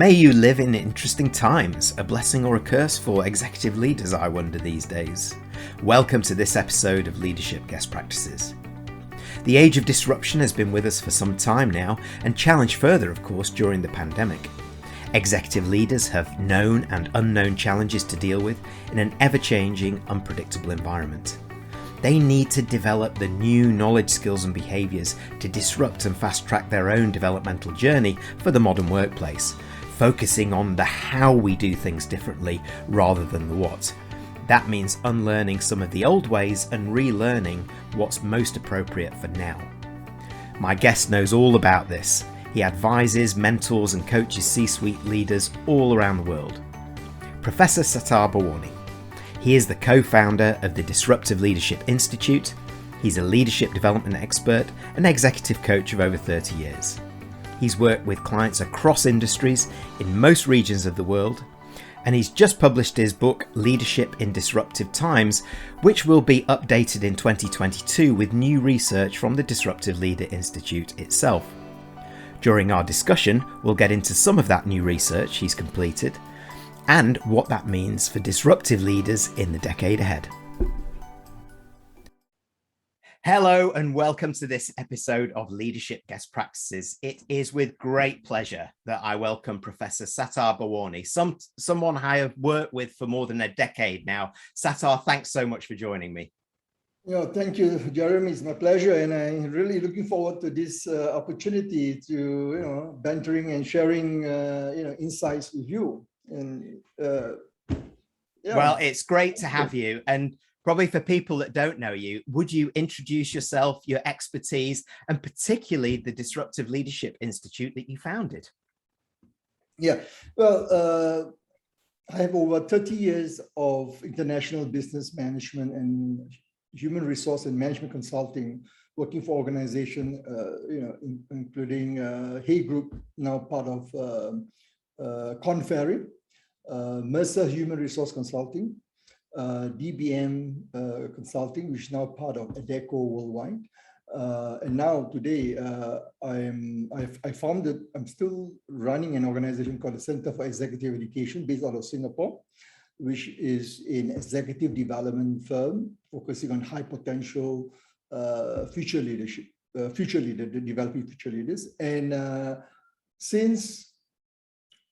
May you live in interesting times, a blessing or a curse for executive leaders, I wonder these days. Welcome to this episode of Leadership Guest Practices. The age of disruption has been with us for some time now, and challenged further, of course, during the pandemic. Executive leaders have known and unknown challenges to deal with in an ever-changing, unpredictable environment. They need to develop the new knowledge, skills and behaviours to disrupt and fast-track their own developmental journey for the modern workplace, focusing on the how we do things differently rather than the what. That means unlearning some of the old ways and relearning what's most appropriate for now. My guest knows all about this. He advises, mentors and coaches C-suite leaders all around the world. Professor Satar Bawarni. He is the co-founder of the Disruptive Leadership Institute. He's a leadership development expert and executive coach of over 30 years. He's worked with clients across industries in most regions of the world, and he's just published his book Leadership in Disruptive Times, which will be updated in 2022 with new research from the Disruptive Leader Institute itself. During our discussion, we'll get into some of that new research he's completed and what that means for disruptive leaders in the decade ahead. Hello and welcome to this episode of Leadership Guest Practices. It is with great pleasure that I welcome Professor Satar Bawarni, someone I have worked with for more than a decade now. Satar, thanks so much for joining me. Yeah, thank you, Jeremy. It's my pleasure, and I'm really looking forward to this opportunity to, bantering and sharing, insights with you. And Well, it's great to have you. And probably for people that don't know you, would you introduce yourself, your expertise, and particularly the Disruptive Leadership Institute that you founded? Yeah, well, I have over 30 years of international business management and human resource and management consulting, working for organizations, including Hay Group, now part of Korn, Ferry, Mercer Human Resource Consulting, DBM Consulting, which is now part of Adecco Worldwide. And now today, I'm still running an organization called the Center for Executive Education based out of Singapore, which is an executive development firm focusing on high potential future leadership, developing future leaders. And since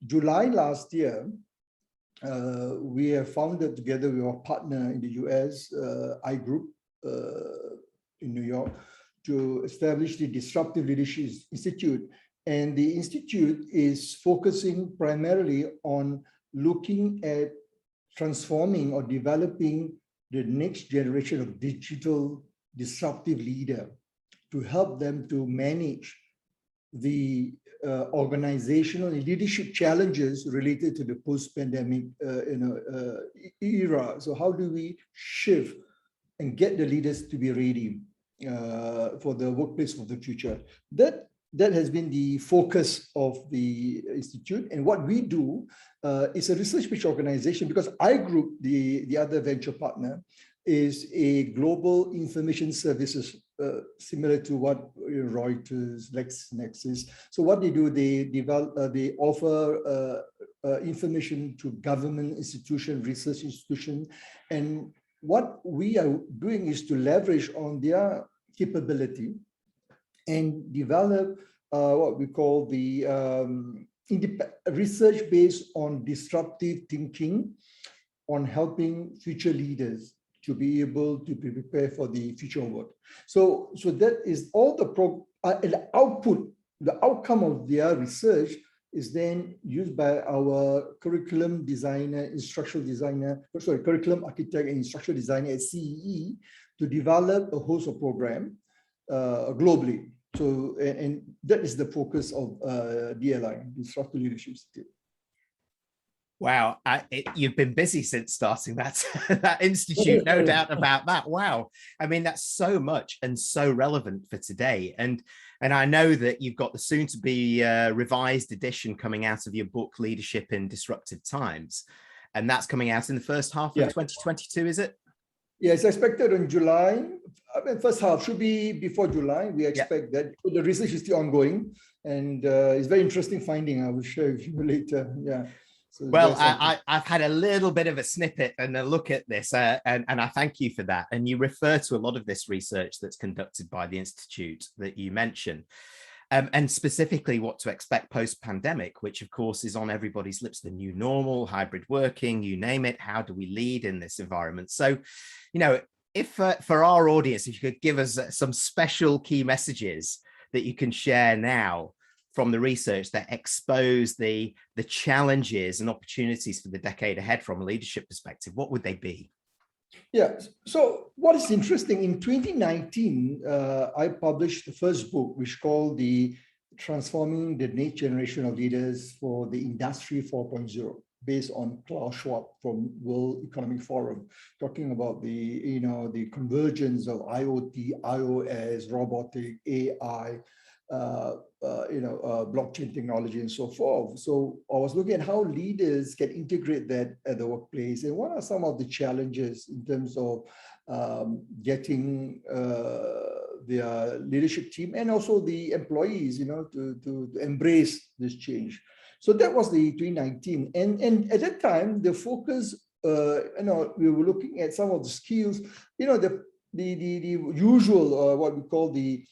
July last year, we have founded together with our partner in the US, iGroup in New York, to establish the Disruptive Leadership Institute. And the Institute is focusing primarily on looking at transforming or developing the next generation of digital disruptive leader to help them to manage the organizational and leadership challenges related to the post-pandemic era. So how do we shift and get the leaders to be ready for the workplace of the future? That has been the focus of the Institute. And what we do is a research-based organization, because iGroup, the other venture partner, is a global information services similar to what Reuters, LexisNexis. So what they do, they offer information to government institution, research institution, and what we are doing is to leverage on their capability and develop what we call the research based on disruptive thinking on helping future leaders to be able to be prepared for the future of work. So that is all the output, the outcome of their research is then used by our curriculum architect and instructional designer at CEE to develop a host of program globally. So, and that is the focus of DLI, Disruptive Leadership Institute. Wow, you've been busy since starting that institute, no doubt about that. Wow, I mean, that's so much and so relevant for today. And I know that you've got the soon-to-be revised edition coming out of your book, Leadership in Disruptive Times, and that's coming out in the first half of 2022, is it? Yeah, it's expected in July. first half should be before July. We expect that. The research is still ongoing, and it's very interesting finding. I will share with you later. Yeah. So well, I've had a little bit of a snippet and a look at this, and I thank you for that. And you refer to a lot of this research that's conducted by the Institute that you mentioned, and specifically what to expect post-pandemic, which of course is on everybody's lips, the new normal, hybrid working, you name it. How do we lead in this environment? So, if for our audience, if you could give us some special key messages that you can share now from the research that expose the challenges and opportunities for the decade ahead from a leadership perspective, what would they be? Yeah, so what is interesting, in 2019, I published the first book, which called the Transforming the Next Generation of Leaders for the Industry 4.0, based on Klaus Schwab from World Economic Forum, talking about the convergence of IoT, iOS, robotic, AI, blockchain technology and so forth. So I was looking at how leaders can integrate that at the workplace, and what are some of the challenges in terms of getting their leadership team and also the employees, to embrace this change. So that was the 2019, and at that time the focus, we were looking at some of the skills, the usual what we call the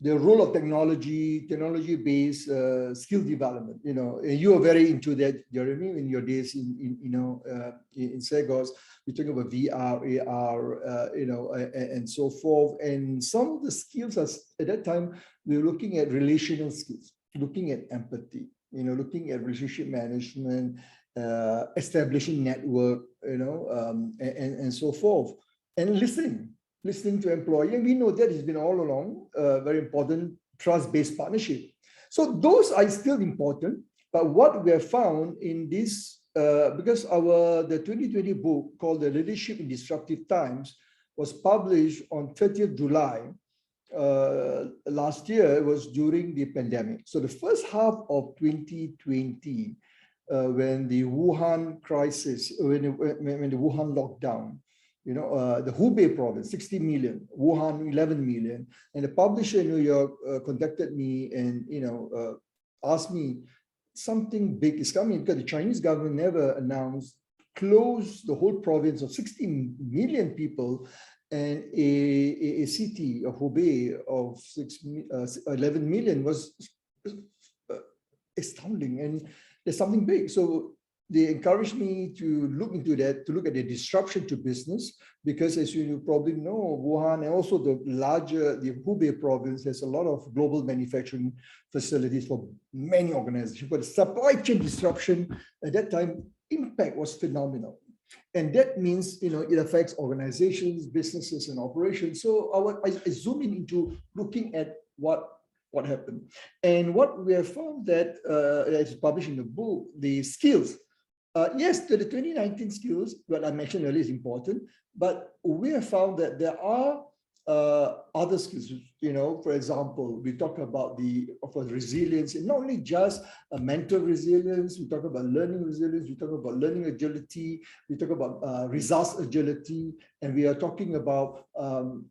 role of technology-based skill development. You are very into that, Jeremy, in your days in Segos. We're talking about VR, AR, and so forth. And some of the skills at that time, we were looking at relational skills, looking at empathy, looking at relationship management, establishing network, and so forth, and listening to employee. And we know that has been all along very important, trust-based partnership. So those are still important, but what we have found in this, because the 2020 book called The Leadership in Disruptive Times was published on 30th July last year. It was during the pandemic. So the first half of 2020, when the Wuhan crisis, when the Wuhan lockdown, the Hubei province, 60 million, Wuhan, 11 million. And the publisher in New York contacted me and, asked me, something big is coming, because the Chinese government never announced, close the whole province of 60 million people, and a city of Hubei of 11 million was astounding. And there's something big. So they encouraged me to look into that, to look at the disruption to business, because as you probably know, Wuhan and also the Hubei province has a lot of global manufacturing facilities for many organizations. But the supply chain disruption at that time, impact was phenomenal. And that means, it affects organizations, businesses, and operations. So I zoom into looking at what happened. And what we have found that, as published in the book, the skills, yes, the 2019 skills, what I mentioned earlier, is important, but we have found that there are other skills. For example, we talk about the resilience, and not only just mental resilience. We talk about learning resilience. We talk about learning agility. We talk about results agility, and we are talking about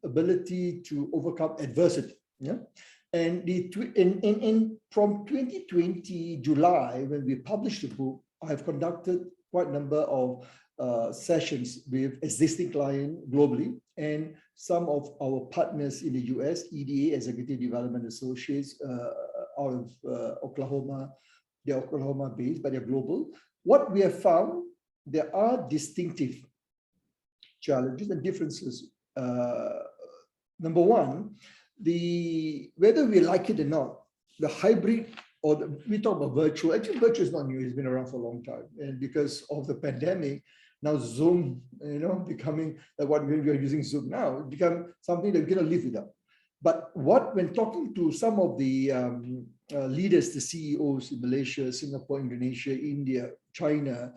ability to overcome adversity. Yeah. And from 2020 July, when we published the book, I have conducted quite a number of sessions with existing clients globally and some of our partners in the US, EDA, Executive Development Associates, out of Oklahoma. They're Oklahoma based, but they're global. What we have found, there are distinctive challenges and differences. Number one, whether we like it or not, the hybrid, we talk about virtual. Actually, virtual is not new. It's been around for a long time. And because of the pandemic, now Zoom, becoming what we are using Zoom now, it become something that we're going to live without. But when talking to some of the leaders, the CEOs in Malaysia, Singapore, Indonesia, India, China,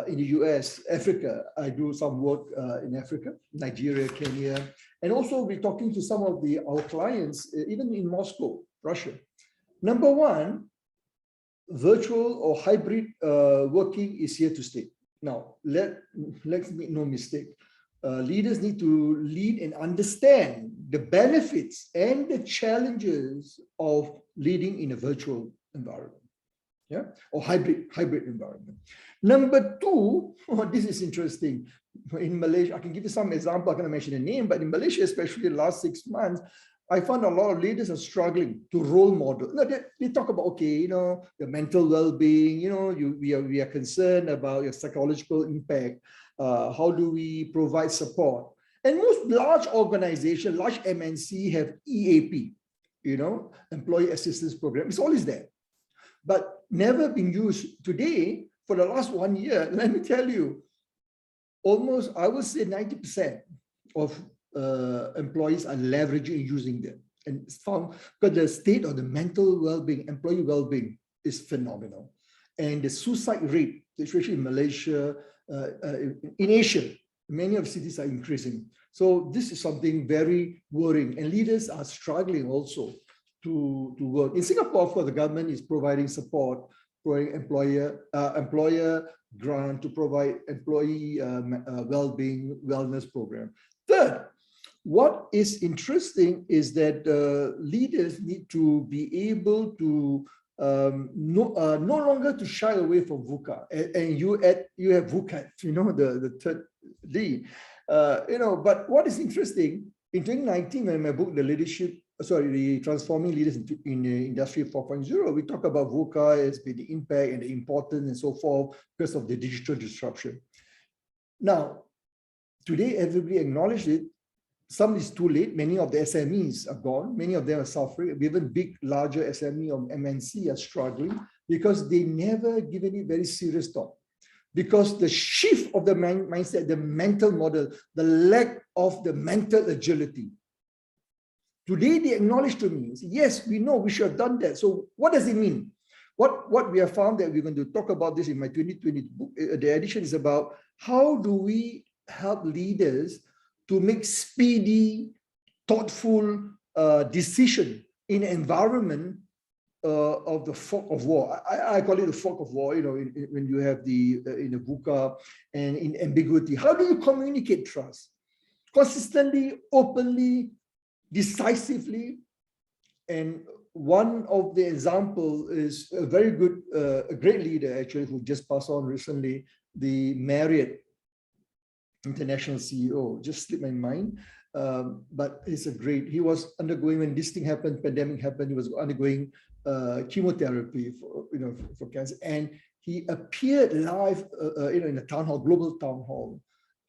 in the US, Africa, I do some work in Africa, Nigeria, Kenya, and also we're talking to some of our clients, even in Moscow, Russia. Number one, virtual or hybrid working is here to stay. Now, let's make no mistake. Leaders need to lead and understand the benefits and the challenges of leading in a virtual environment, yeah, or hybrid environment. Number two, this is interesting. In Malaysia, I can give you some example. I cannot mention the name, but in Malaysia, especially the last 6 months, I found a lot of leaders are struggling to role model. No, they talk about, okay, your mental well-being, we are concerned about your psychological impact. How do we provide support? And most large organizations, large MNC have EAP, employee assistance program. It's always there, but never been used. Today, for the last 1 year, let me tell you, almost, I would say 90% of employees are leveraging and using them. And it's found because the state of the mental well-being, employee well-being is phenomenal. And the suicide rate, especially in Malaysia, in Asia, many of cities are increasing. So this is something very worrying. And leaders are struggling also to work. In Singapore, of course, the government is providing support, providing employer grant to provide employee well-being wellness program. Third, what is interesting is that leaders need to be able to no longer to shy away from VUCA. And you have VUCA, the third D. But what is interesting, in 2019, when my book, the Transforming Leaders in the Industry 4.0, we talk about VUCA as the impact and the importance and so forth because of the digital disruption. Now, today, everybody acknowledged it. Some is too late. Many of the SMEs are gone. Many of them are suffering. Even big, larger SME or MNC are struggling because they never given it very serious thought. Because the shift of the mindset, the mental model, the lack of the mental agility. Today, they acknowledge to me, yes, we know we should have done that. So what does it mean? What we have found that we're going to talk about this in my 2020 book, the edition is about how do we help leaders to make speedy, thoughtful decision in an environment of the fog of war. I call it the fog of war, when you have in the VUCA and in ambiguity. How do you communicate trust? Consistently, openly, decisively. And one of the example is a very good, a great leader actually who just passed on recently, the Marriott international CEO, just slipped my mind. But he was undergoing, when this thing happened, pandemic happened, he was undergoing chemotherapy for cancer. And he appeared live, in a town hall, global town hall.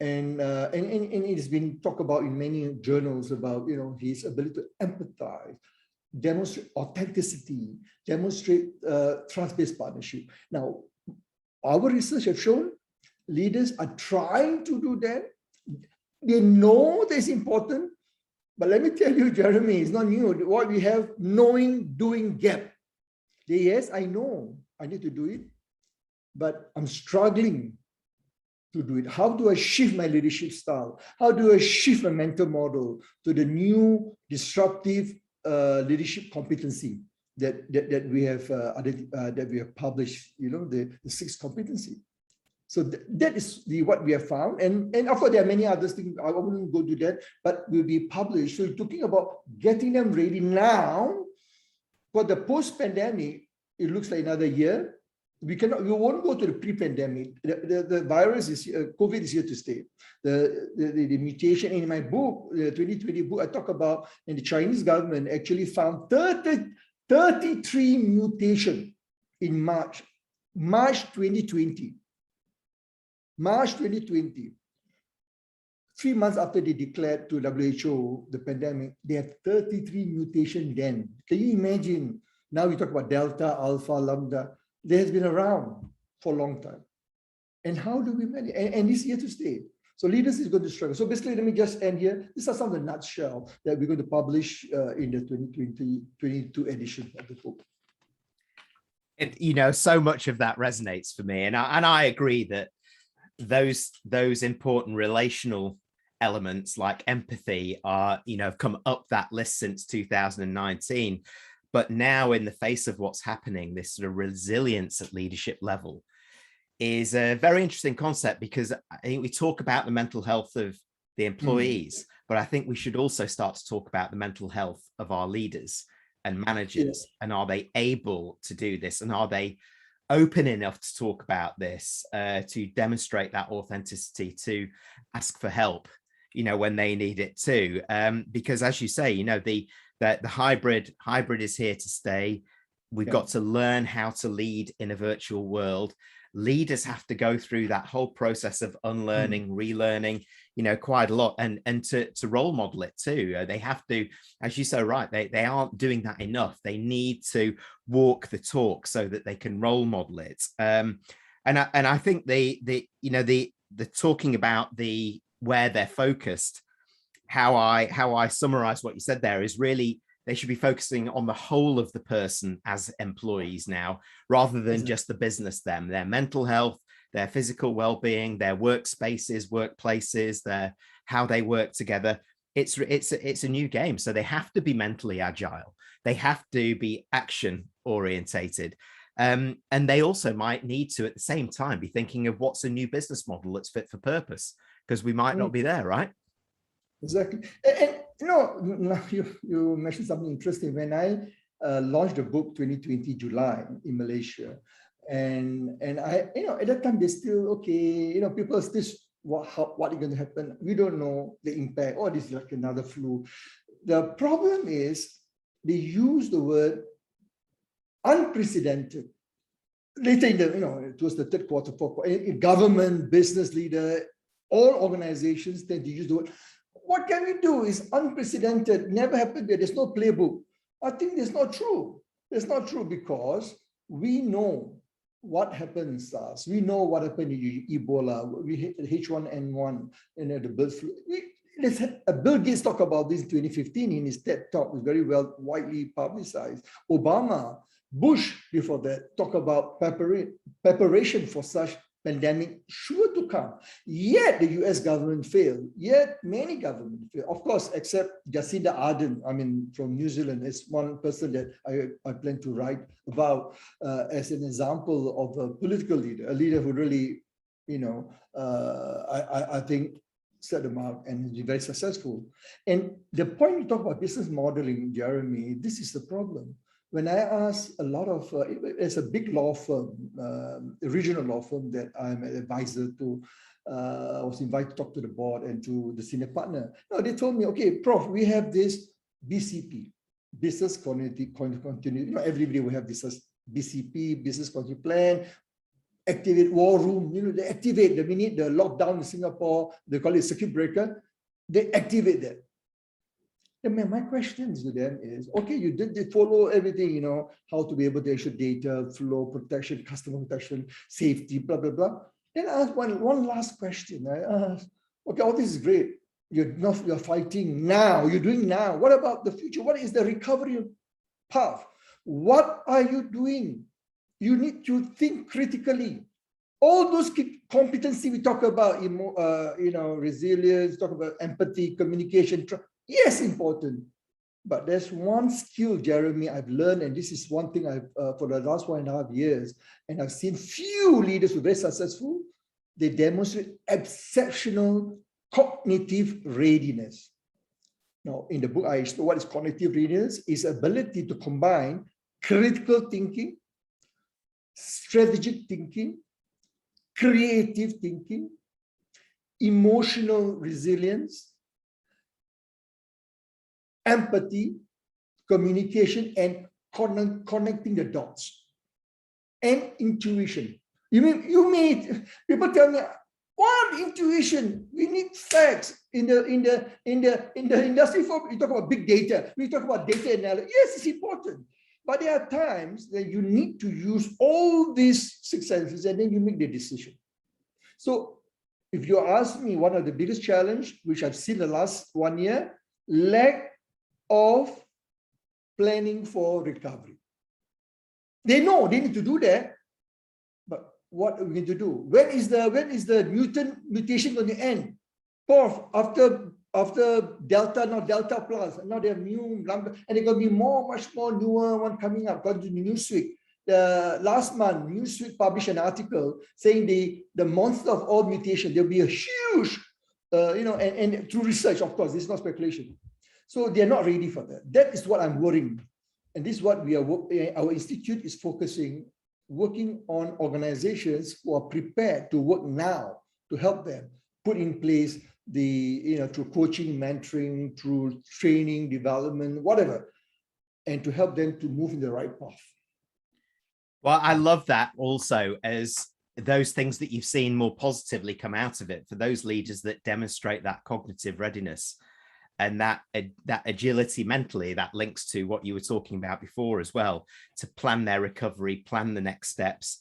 And it has been talked about in many journals about, his ability to empathize, demonstrate authenticity, demonstrate trust-based partnership. Now, our research have shown leaders are trying to do that. They know that's important, but let me tell you, Jeremy, it's not new. What we have, knowing, doing gap. Yes, I know I need to do it, but I'm struggling to do it. How do I shift my leadership style? How do I shift my mental model to the new disruptive leadership competency that we have published? The 6 competency. So that is what we have found. And of course, there are many other things. I wouldn't go to that, but will be published. So we're talking about getting them ready now for the post-pandemic. It looks like another year. We won't go to the pre-pandemic. The virus is COVID is here to stay. The mutation in my book, the 2020 book, I talk about, and the Chinese government actually found 33 mutations in March 2020. March 2020, 3 months after they declared to WHO the pandemic, they have 33 mutations then. Can you imagine? Now we talk about Delta, Alpha, Lambda. They has been around for a long time. And how do we manage? And it's here to stay. So leaders is going to struggle. So basically, let me just end here. These are some of the nutshell that we're going to publish in the 2022 edition of the book. So much of that resonates for me. And I agree that those important relational elements like empathy are, have come up that list since 2019. But now, in the face of what's happening, this sort of resilience at leadership level is a very interesting concept, because I think we talk about the mental health of the employees, but I think we should also start to talk about the mental health of our leaders and managers. And are they able to do this? And are they open enough to talk about this, to demonstrate that authenticity, to ask for help, when they need it too? Because as you say, the hybrid is here to stay. We've got to learn how to lead in a virtual world. Leaders have to go through that whole process of unlearning, relearning, quite a lot, and to role model it too. They have to, as you say, right, they aren't doing that enough. They need to walk the talk so that they can role model it. And I think the talking about where they're focused, how I summarize what you said there is really, they should be focusing on the whole of the person as employees now, rather than just the business, their mental health, their physical well-being, their workspaces, workplaces, how they work together. It's a new game. So they have to be mentally agile. They have to be action orientated. And they also might need to, at the same time, be thinking of what's a new business model that's fit for purpose, because we might not be there, right? Exactly. And now you mentioned something interesting. When I launched the book 2020 July in Malaysia, and I, at that time, they're still, okay, people are still, what is going to happen? We don't know the impact. Oh, this is like another flu. The problem is they use the word unprecedented. Later in it was the third quarter, fourth quarter, government, business leader, all organizations tend to use the word. What can we do is unprecedented, never happened there. There's no playbook. I think that's not true. It's not true because we know what happened in SARS. We know what happened in Ebola. We hit H1N1, the bird flu. Bill Gates talked about this in 2015 in his TED Talk. It was very widely publicized. Obama, Bush before that, talk about preparation for such pandemic sure to come. Yet the US government failed. Yet many governments failed. Of course, except Jacinda Ardern, from New Zealand, is one person that I plan to write about as an example of a political leader, a leader who really, I think set the mark and is very successful. And the point you talk about business modeling, Jeremy, this is the problem. When I ask a lot of, it's a big law firm, a regional law firm that I'm an advisor to, I was invited to talk to the board and to the senior partner. No, they told me, okay, Prof, we have this BCP, business continuity. Everybody will have this BCP, business continuity plan, activate war room. They activate the minute the lockdown in Singapore, they call it circuit breaker, they activate that. And my questions to them is, okay, you did follow everything, how to be able to issue data, flow protection, customer protection, safety, blah, blah, blah. Then I asked one last question. I asked, okay, all this is great. You're fighting now, you're doing now. What about the future? What is the recovery path? What are you doing? You need to think critically. All those competency we talk about, resilience, talk about empathy, communication, yes, important. But there's one skill, Jeremy, I've learned, and this is one thing I've for the last 1.5 years, and I've seen few leaders who are very successful. They demonstrate exceptional cognitive readiness. Now, in the book, I explain what is cognitive readiness is ability to combine critical thinking, strategic thinking, creative thinking, emotional resilience, empathy, communication, and connecting the dots, and intuition. People tell me, what intuition? We need facts. In the industry, we talk about big data. We talk about data analysis. Yes, it's important. But there are times that you need to use all these six senses and then you make the decision. So if you ask me, one of the biggest challenge, which I've seen the last 1 year, lack of planning for recovery. They know they need to do that, but what are we going to do? When is the mutation going to end? After Delta, not Delta Plus, now they have new number, and they're going to be much more newer one coming up. According to Newsweek, last month, Newsweek published an article saying the monster of all mutation, there'll be a huge and through research, of course, this is not speculation. So they're not ready for that. That is what I'm worrying. And this is what our institute is working on organizations who are prepared to work now to help them put in place through coaching, mentoring, through training, development, whatever, and to help them to move in the right path. Well, I love that also as those things that you've seen more positively come out of it for those leaders that demonstrate that cognitive readiness and that agility mentally, that links to what you were talking about before as well, to plan their recovery, plan the next steps.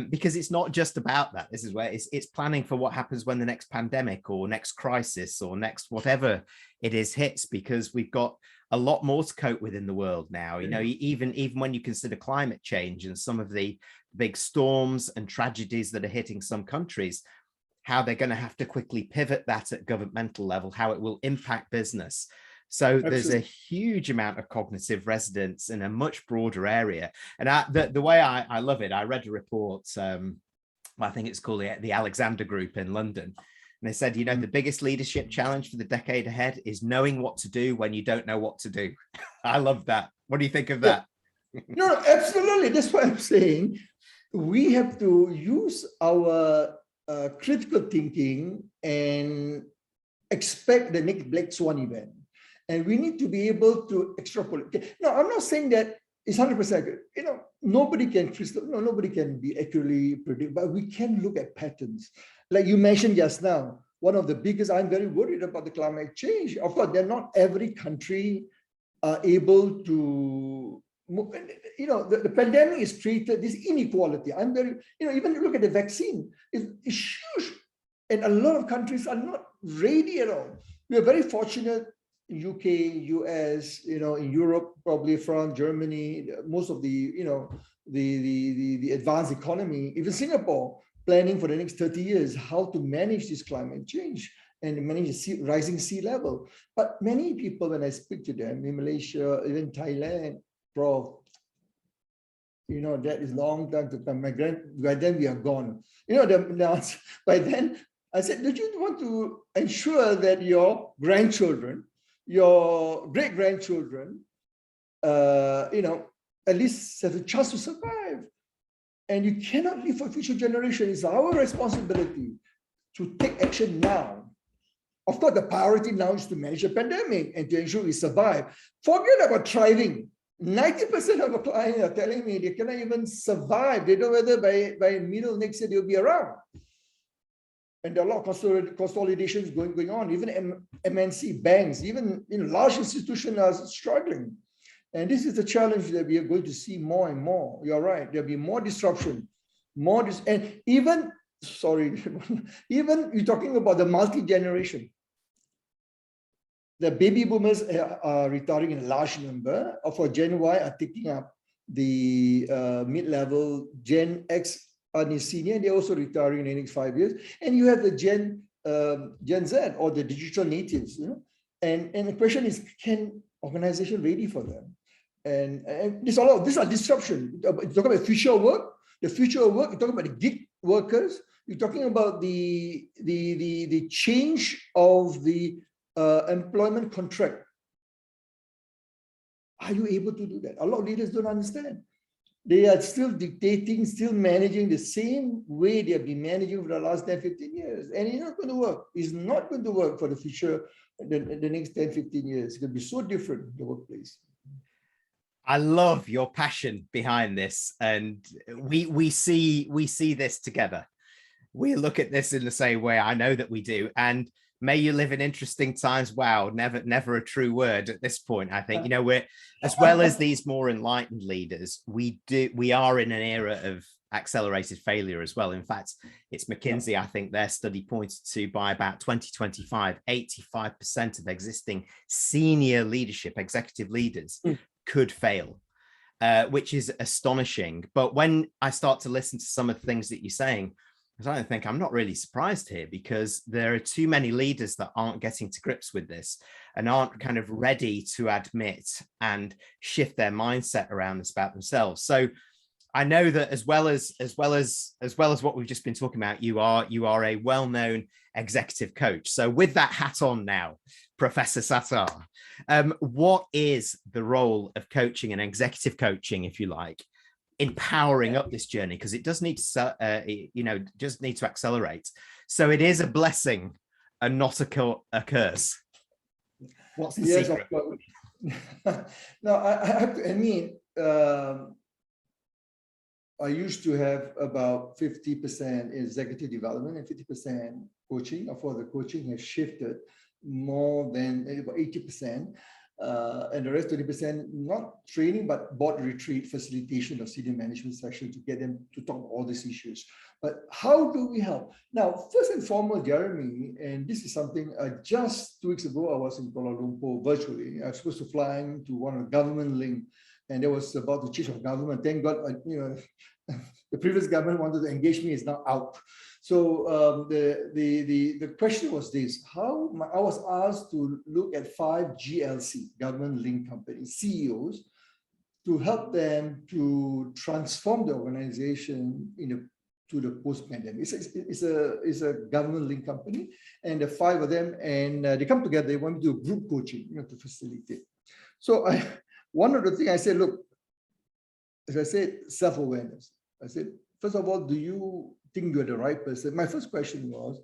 Because it's not just about that. This is where it's planning for what happens when the next pandemic or next crisis or next whatever it is hits, because we've got a lot more to cope with in the world now. Even when you consider climate change and some of the big storms and tragedies that are hitting some countries, how they're going to have to quickly pivot that at governmental level, how it will impact business. So there's a huge amount of cognitive resonance in a much broader area. And the way I love it, I read a report, I think it's called the Alexander Group in London. And they said, the biggest leadership challenge for the decade ahead is knowing what to do when you don't know what to do. I love that. What do you think of that? No, absolutely. That's what I'm saying. We have to use our critical thinking and expect the next black swan event. And we need to be able to extrapolate. No, I'm not saying that it's 100% good. Nobody can be accurately predict, but we can look at patterns. Like you mentioned just now, one of the biggest, I'm very worried about the climate change. Of course, not every country are able to, the pandemic is created this inequality. I'm very, even look at the vaccine, it's huge. And a lot of countries are not ready at all. We are very fortunate. UK, US, in Europe, probably France, Germany, most of the advanced economy, even Singapore, planning for the next 30 years, how to manage this climate change and manage the rising sea level. But many people, when I speak to them in Malaysia, even Thailand, Prof, that is long time to come. By then we are gone. By then, I said, don't you want to ensure that your grandchildren, your great-grandchildren, at least have a chance to survive? And you cannot live for future generations. It's our responsibility to take action now. Of course, the priority now is to manage the pandemic and to ensure we survive. Forget about thriving. 90% of our clients are telling me they cannot even survive. They don't know whether by middle next year they'll be around. And there are a lot of consolidations going on. Even MNC banks, even large institutions are struggling. And this is the challenge that we are going to see more and more. You're right. There'll be more disruption, and even you're talking about the multi-generation. The baby boomers are retiring in a large number. For Gen Y are taking up the mid-level. Gen X are senior, they're also retiring in the next 5 years. And you have the Gen Z or the digital natives. And the question is, can organization ready for them? And these are disruption. You talk about future work. The future of work. You talk about the gig workers. You're talking about the change of the employment contract. Are you able to do that? A lot of leaders don't understand. They are still dictating, still managing the same way they have been managing for the last 10, 15 years. And it's not going to work. It's not going to work for the future, the next 10, 15 years. It's going to be so different in the workplace. I love your passion behind this. And we see this together. We look at this in the same way. I know that we do. And may you live in interesting times. Wow, never a true word at this point. I think, we're, as well as these more enlightened leaders, we are in an era of accelerated failure as well. In fact, it's McKinsey, I think their study pointed to by about 2025, 85% of existing senior leadership, executive leaders could fail, which is astonishing. But when I start to listen to some of the things that you're saying, I think I'm not really surprised here, because there are too many leaders that aren't getting to grips with this and aren't kind of ready to admit and shift their mindset around this about themselves. So I know that as well as what we've just been talking about, you are a well-known executive coach. So with that hat on now, Professor Sattar, what is the role of coaching and executive coaching, if you like, in powering up this journey? Because it does need to, just need to accelerate. So it is a blessing and not a curse. What's the secret? Of course. No, I have to admit, I used to have about 50% executive development and 50% coaching. Of course, the coaching has shifted more than about 80%. And the rest 20%, not training, but board retreat, facilitation of senior management session to get them to talk about all these issues. But how do we help? Now, first and foremost, Jeremy, and this is something just 2 weeks ago, I was in Kuala Lumpur virtually. I was supposed to fly into one of the government link, and there was about the chief of government. Thank God, the previous government wanted to engage me, is now out. So the question was this: I was asked to look at 5 GLC, government linked companies, CEOs, to help them to transform the organization to the post-pandemic. It's a government linked company, and the 5 of them, and they come together. They want to do group coaching, to facilitate. So one of the things I said, look, as I said, self-awareness. I said, first of all, do you think you're the right person? My first question was,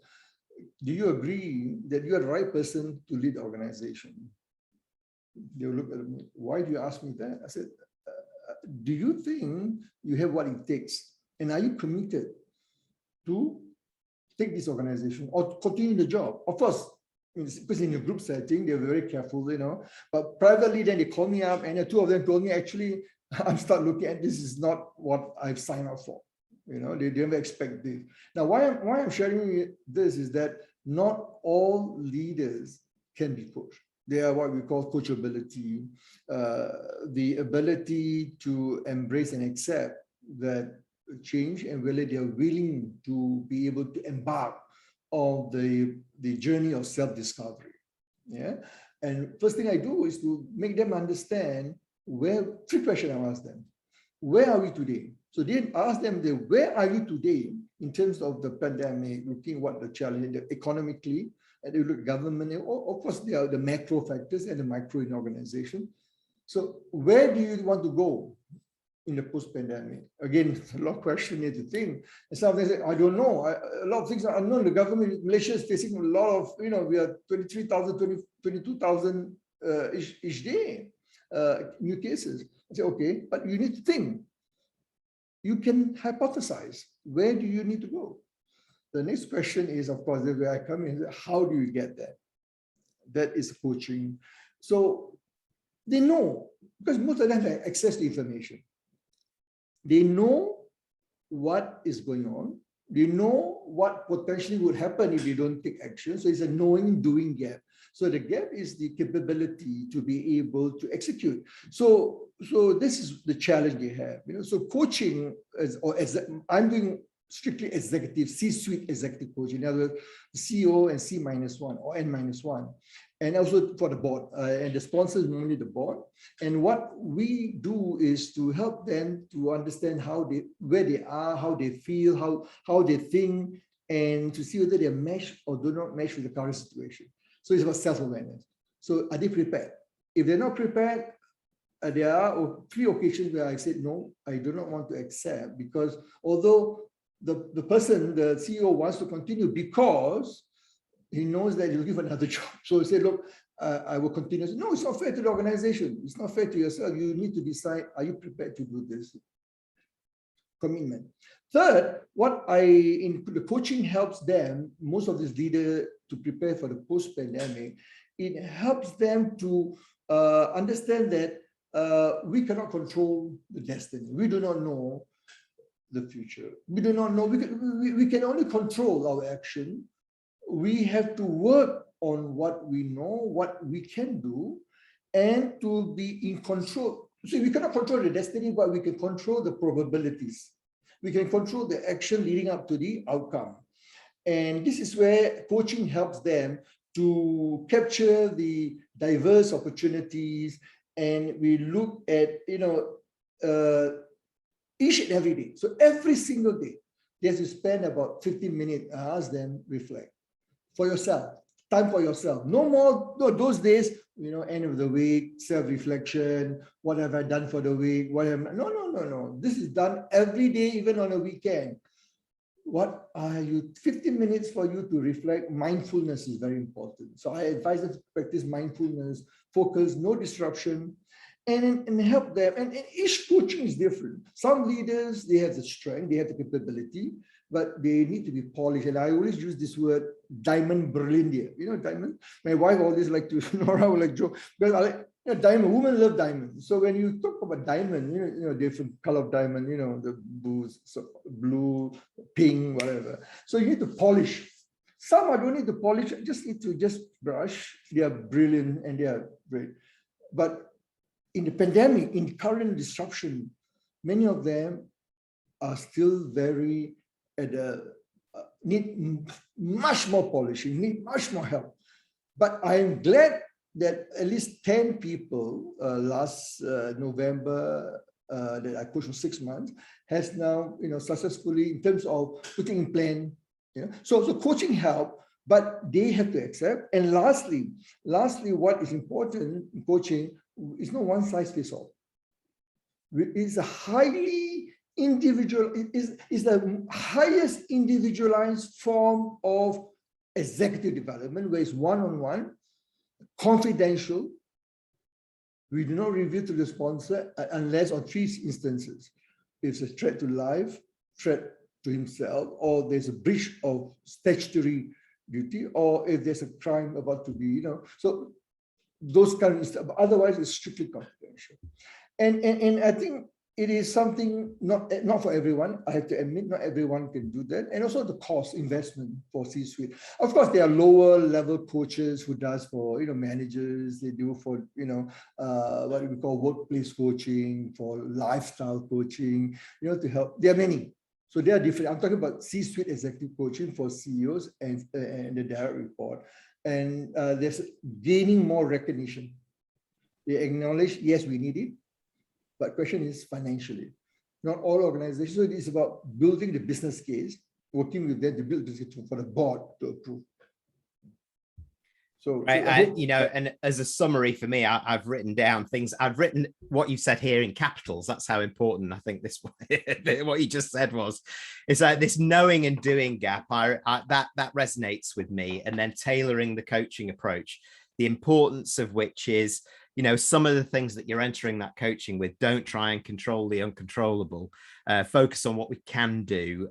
do you agree that you're the right person to lead the organization? They look at me, why do you ask me that? I said, do you think you have what it takes? And are you committed to take this organization or continue the job? Of course, because in a group setting, they're very careful, but privately, then they call me up, and the 2 of them told me, actually, I'm start looking at this is not what I've signed up for. They never expect this. Now, why I'm sharing this is that not all leaders can be coached. They are what we call coachability, the ability to embrace and accept that change, and whether they are willing to be able to embark on the journey of self-discovery. Yeah. And first thing I do is to make them understand where, 3 questions I ask them. Where are we today? So then ask them, where are you today in terms of the pandemic, looking what the challenge economically, and they look at government, of course, there are the macro factors and the micro in organization. So where do you want to go in the post-pandemic? Again, a lot of questions need to think. And some of them say, I don't know. A lot of things are unknown. The government, Malaysia is facing a lot of, we are 23,000, 22,000 each day, new cases. I say, okay, but you need to think. You can hypothesize. Where do you need to go? The next question is, of course, where I come in, how do you get there? That is coaching. So they know, because most of them have access to information. They know what is going on. They know what potentially would happen if they don't take action. So it's a knowing, doing gap. So the gap is the capability to be able to execute. So this is the challenge they have. So coaching, I'm doing strictly executive, C-suite executive coaching. In other words, CEO and C-1 or N-1. And also for the board. And the sponsor is normally the board. And what we do is to help them to understand where they are, how they feel, how they think, and to see whether they mesh or do not mesh with the current situation. So it's about self-awareness. So are they prepared? If they're not prepared, there are 3 occasions where I said, no, I do not want to accept, because although the person, the CEO wants to continue because he knows that he'll give another job. So he said, look, I will continue. Said, no, it's not fair to the organization. It's not fair to yourself. You need to decide, are you prepared to do this? Commitment. Third, in the coaching helps them, most of these leaders, to prepare for the post-pandemic. It helps them to understand that we cannot control the destiny. We do not know the future. We do not know. We can only control our action. We have to work on what we know, what we can do, and to be in control. So we cannot control the destiny, but we can control the probabilities. We can control the action leading up to the outcome. And this is where coaching helps them to capture the diverse opportunities. And we look at, each and every day. So every single day, they have to spend about 15 minutes, ask them, reflect for yourself, time for yourself. No more, no, those days, end of the week, self-reflection, what have I done for the week? No. This is done every day, even on a weekend. What are you, 15 minutes for you to reflect? Mindfulness is very important. So I advise them to practice mindfulness, focus, no disruption, and help them. And each coaching is different. Some leaders, they have the strength, they have the capability, but they need to be polished. And I always use this word, diamond brilliant. Diamond? My wife always like to, Nora will like joke, because I like, diamond, women love diamonds. So when you talk about diamond, different color of diamond, the blue, pink, whatever. So you need to polish. Some I don't need to polish, I just need to just brush. They are brilliant and they are great. But in the pandemic, in current disruption, many of them are still very need much more polishing, need much more help. But I'm glad that at least 10 people last November that I coached for 6 months has now successfully, in terms of putting in plan. So coaching help, but they have to accept. And lastly, what is important in coaching is not one size fits all. It's a highly individual, it is the highest individualized form of executive development, where it's one-on-one, confidential. We do not reveal to the sponsor unless on 3 instances. It's a threat to life, threat to himself, or there's a breach of statutory duty, or if there's a crime about to be, so those kind of stuff. Otherwise, it's strictly confidential. And I think it is something not for everyone. I have to admit, not everyone can do that. And also the cost investment for C-suite. Of course, there are lower level coaches who does for managers. They do for what we call workplace coaching, for lifestyle coaching. To help. There are many. So they are different. I'm talking about C-suite executive coaching for CEOs and the direct report. And there's gaining more recognition. They acknowledge, yes, we need it, but question is financially. Not all organizations. So it is about building the business case, working with them to build the business case for the board to approve. So, and as a summary for me, I've written down things. I've written what you said here in capitals. That's how important I think this what you just said was. It's like this knowing and doing gap. That resonates with me. And then tailoring the coaching approach, the importance of which is, some of the things that you're entering that coaching with. Don't try and control the uncontrollable. Focus on what we can do.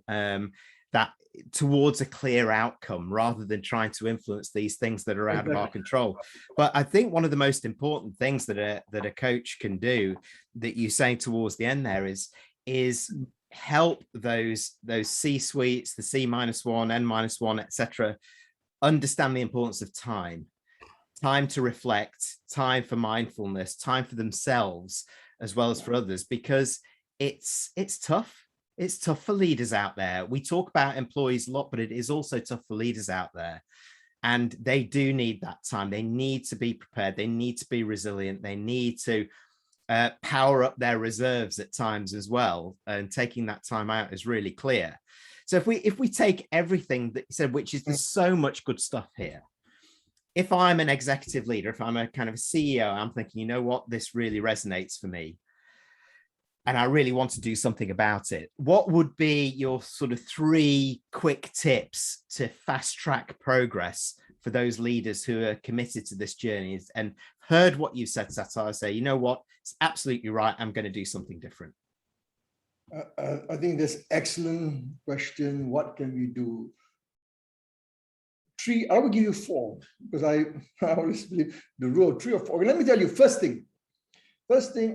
That towards a clear outcome, rather than trying to influence these things that are out of our control. But I think one of the most important things that a coach can do, that you say towards the end there, is help those C-suites, the C-1, N-1, etc., understand the importance of time to reflect, time for mindfulness, time for themselves as well as for others, because it's tough. It's tough for leaders out there. We talk about employees a lot, but it is also tough for leaders out there. And they do need that time. They need to be prepared. They need to be resilient. They need to power up their reserves at times as well. And taking that time out is really clear. So if we take everything that you said, which is there's so much good stuff here. If I'm an executive leader, if I'm a kind of a CEO, I'm thinking, what, this really resonates for me, and I really want to do something about it. What would be your sort of 3 quick tips to fast track progress for those leaders who are committed to this journey and heard what you said, Sattar, say, what, it's absolutely right, I'm going to do something different? I think that's excellent question. What can we do? 3, I will give you 4, because I always believe the rule of 3 or 4. Okay, let me tell you, first thing,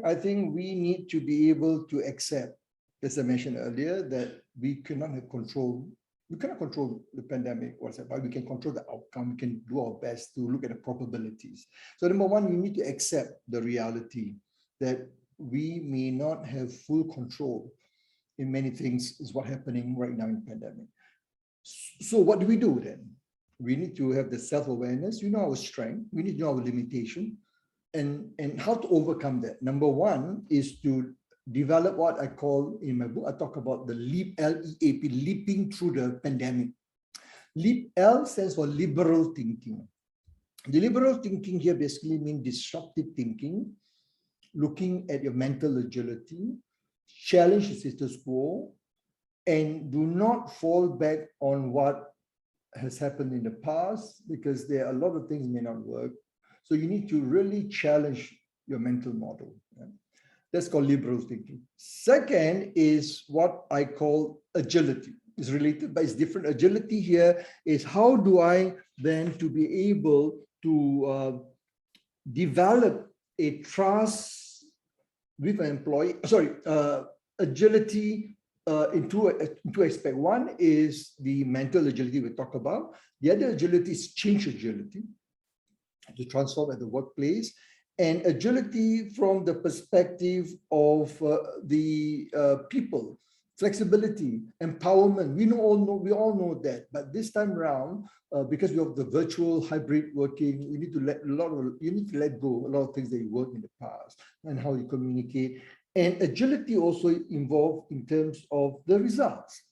I think we need to be able to accept, as I mentioned earlier, that we cannot have control. We cannot control the pandemic, but we can control the outcome. We can do our best to look at the probabilities. So number 1, we need to accept the reality that we may not have full control in many things, is what's happening right now in the pandemic. So what do we do then? We need to have the self-awareness, our strength, we need to know our limitation, and how to overcome that. Number 1 is to develop what I call in my book, I talk about the LEAP, L-E-A-P, leaping through the pandemic. LEAP, L stands for liberal thinking. The liberal thinking here basically means disruptive thinking, looking at your mental agility, challenge the status quo, and do not fall back on what has happened in the past, because there are a lot of things may not work. So you need to really challenge your mental model. Yeah? That's called liberal thinking. Second is what I call agility. It's related, but it's different. Agility here is how do I then to be able to develop a trust with an employee. Agility in two aspects. One is the mental agility we talk about. The other agility is change agility, to transform at the workplace, and agility from the perspective of the people, flexibility, empowerment. We all know that, but this time around, because we have the virtual hybrid working, you need to let go a lot of things that you worked in the past and how you communicate. And agility also involved in terms of the results.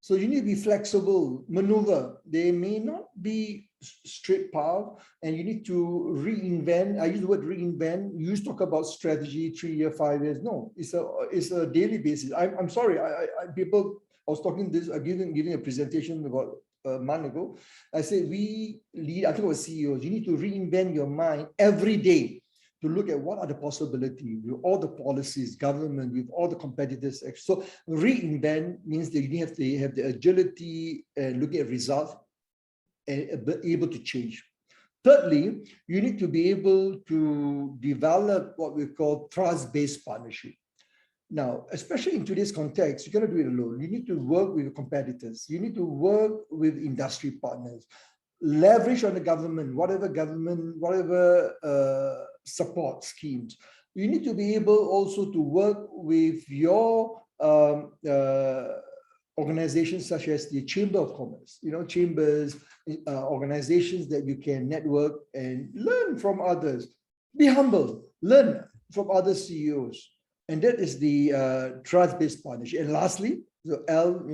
So you need to be flexible, maneuver. They may not be straight path, and you need to reinvent. I use the word reinvent. You used to talk about strategy, 3 years, 5 years. No, it's a daily basis. I'm sorry. I was talking this, giving a presentation about a month ago. I said I think it was CEOs. You need to reinvent your mind every day to look at what are the possibilities with all the policies, government, with all the competitors. So reinvent means that you have to have the agility and looking at results and be able to change. Thirdly, you need to be able to develop what we call trust-based partnership. Now, especially in today's context, you cannot do it alone. You need to work with your competitors. You need to work with industry partners. Leverage on the government, whatever support schemes. You need to be able also to work with your organizations such as the Chamber of Commerce, chambers, organizations that you can network and learn from others. Be humble, learn from other CEOs. And that is the trust-based partnership. And lastly, so L,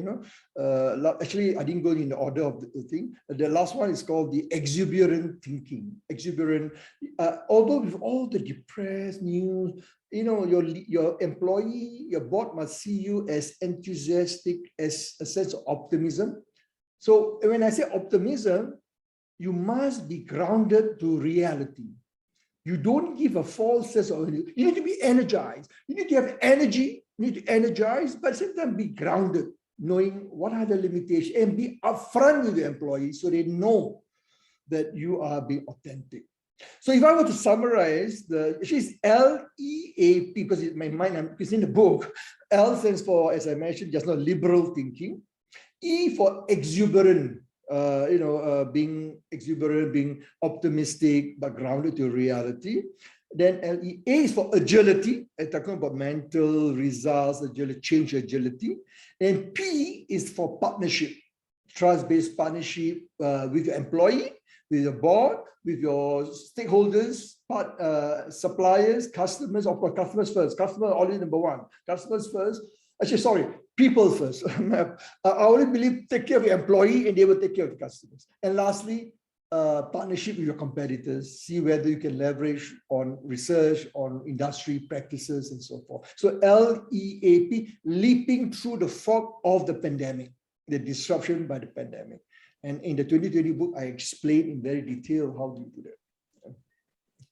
actually, I didn't go in the order of the thing. The last one is called the exuberant thinking. Exuberant, although with all the depressed news, your employee, your board must see you as enthusiastic, as a sense of optimism. So when I say optimism, you must be grounded to reality. You don't give a false sense of, you need to be energized. You need to have energy. You need to energize, but at the same time be grounded, knowing what are the limitations, and be upfront with the employees so they know that you are being authentic. So if I were to summarize, she's LEAP, because in my mind, it's in the book. L stands for, as I mentioned just now, liberal thinking. E for exuberant, being exuberant, being optimistic, but grounded to reality. Then LEA is for agility, talking about mental results, agility, change agility. And P is for partnership, trust-based partnership with your employee, with your board, with your stakeholders, suppliers, customers, or customers first. Customer always number one. Customers first. Actually, sorry, people first. I only believe take care of your employee and they will take care of the customers. And lastly, partnership with your competitors, see whether you can leverage on research, on industry practices, and so forth. So LEAP, leaping through the fog of the pandemic, the disruption by the pandemic. And in the 2020 book, I explain in very detail how do you do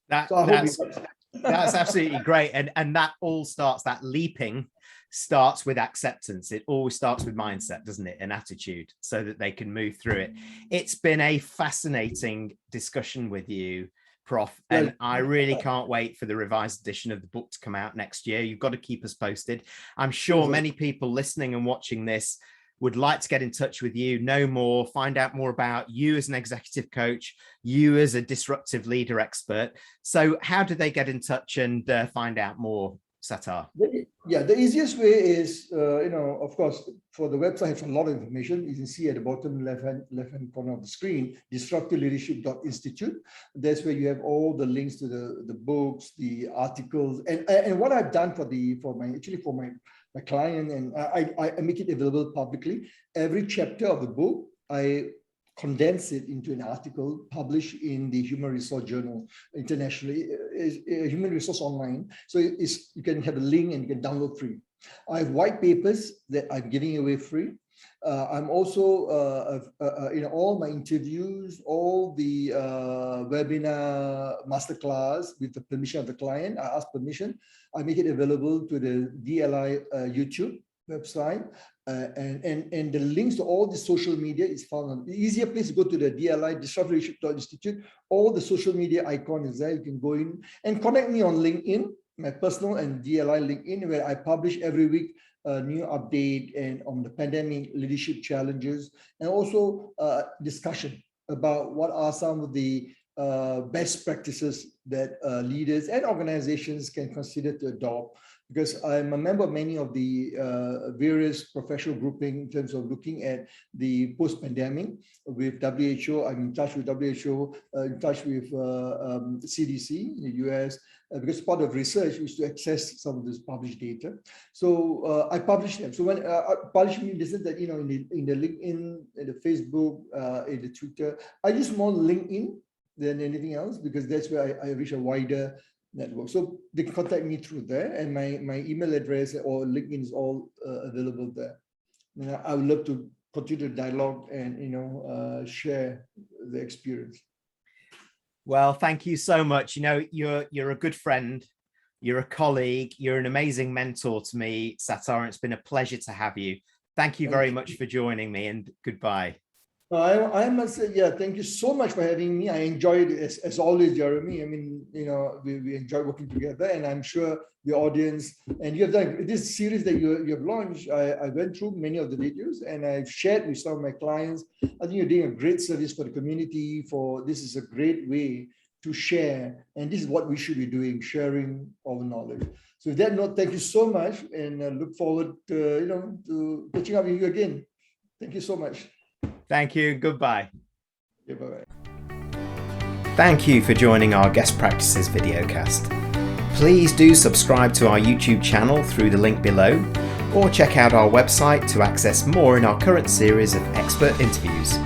that. That's absolutely great. And that all starts, that leaping starts with acceptance. It always starts with mindset, doesn't it? An attitude, so that they can move through it. It's been a fascinating discussion with you, Prof. And I really can't wait for the revised edition of the book to come out next year. You've got to keep us posted. I'm sure many people listening and watching this would like to get in touch with you, know more, find out more about you as an executive coach, you as a disruptive leader expert. So how do they get in touch and find out more, Sattar? Yeah, the easiest way is, of course, for the website has a lot of information. You can see at the bottom left-hand corner of the screen, disruptiveleadership.institute. That's where you have all the links to the books, the articles, and what I've done for my client, and I make it available publicly. Every chapter of the book, I condense it into an article published in the Human Resource Journal internationally, Human Resource Online. So you can have a link and you can download free. I have white papers that I'm giving away free. I'm also, all my interviews, all the webinar masterclass with the permission of the client. I ask permission. I make it available to the DLI YouTube website, and the links to all the social media is found on the easier place to go to the DLI Disruptive All the social media icon is there. You can go in and connect me on LinkedIn, my personal and DLI LinkedIn, where I publish every week a new update and on the pandemic leadership challenges, and also discussion about what are some of the best practices that leaders and organizations can consider to adopt. Because I'm a member of many of the various professional grouping in terms of looking at the post-pandemic with WHO. I'm in touch with WHO, in touch with CDC in the US, because part of research is to access some of this published data. So I publish them. So when I publish me, this is that, in the LinkedIn, in the Facebook, in the Twitter, I use more LinkedIn than anything else, because that's where I reach a wider network. So they can contact me through there, and my email address or LinkedIn is all available there. And I would love to continue the dialogue and share the experience. Well, thank you so much. You're a good friend, you're a colleague, you're an amazing mentor to me, Sattar, and it's been a pleasure to have you. Thank you very much for joining me, and goodbye. I must say, yeah, thank you so much for having me. I enjoyed it as always, Jeremy. I mean, we enjoy working together, and I'm sure the audience, and you have done this series that you have launched. I went through many of the videos and I've shared with some of my clients. I think you're doing a great service for the community. This is a great way to share, and this is what we should be doing, sharing our knowledge. So with that note, thank you so much, and I look forward to catching up with you again. Thank you so much. Thank you. Goodbye. Yeah, bye-bye. Thank you for joining our Guest Practices videocast. Please do subscribe to our YouTube channel through the link below, or check out our website to access more in our current series of expert interviews.